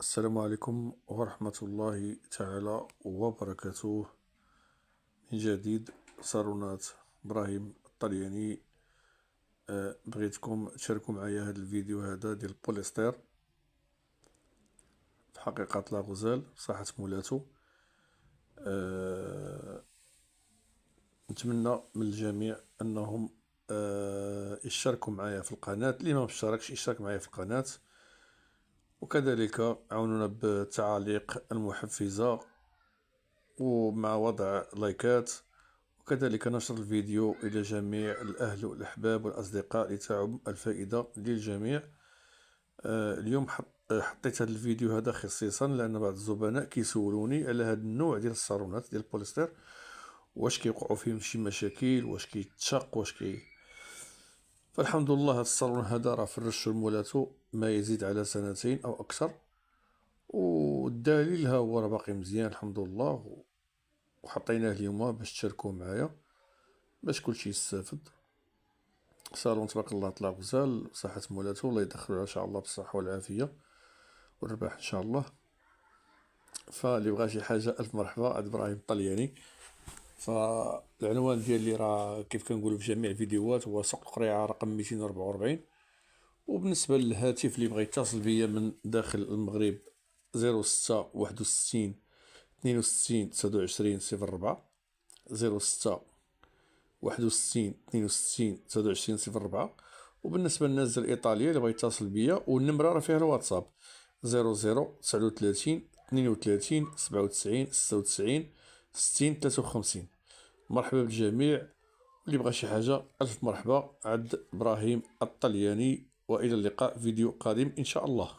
السلام عليكم ورحمة الله تعالى وبركاته. من جديد صالونات إبراهيم الطلياني. بغيتكم تشاركوا معايا هذا الفيديو هذا ديال البوليستير في حقيقة لا غزال بصحة مولاتو. نتمنى من الجميع أنهم يشتركوا معايا في القناة، اللي ما مشتركش يشترك معايا في القناة، وكذلك عاونونا بالتعاليق المحفزة ومع وضع لايكات، وكذلك نشر الفيديو إلى جميع الأهل والأحباب والأصدقاء لتعم الفائدة للجميع. اليوم حطيت هذا الفيديو هذا خصيصا لأن بعض الزبناء كيسولوني على هذا النوع ديال الصالونات ديال البوليستير، واش كيوقعوا فيهم شي مشاكل، واش كيتشق، فالحمد لله هذا الصالون هذا راه فرشتو لمولاتو ما يزيد على 2 أو أكثر، والدليل ها هو راه باقي مزيان الحمد لله. وحطيناه اليوم باش تشاركوه معايا باش كلشي يستافد. صالون تبارك الله طلع غزال بصحة مولاتو، الله يدخلو ان شاء الله بالصحة والعافية والرباح ان شاء الله. فاللي بغا شي حاجة الف مرحبا عند ابراهيم الطلياني. فالعنوان ديالي راه كيف كنقولو في جميع الفيديوهات هو سوق القريعة رقم 244. وبالنسبة للهاتف اللي بغا يتصل بيا من داخل المغرب 06 61 62 29 04 06 61 62 29 04. وبالنسبة للناس ديال إيطاليا اللي بغا يتصل بيا، والنمرة راه فيها الواتساب 00 39 32 97 96 60 53. مرحبا بالجميع، اللي بغا شي حاجة ألف مرحبا عند إبراهيم الطلياني، وإلى اللقاء فيديو قادم إن شاء الله.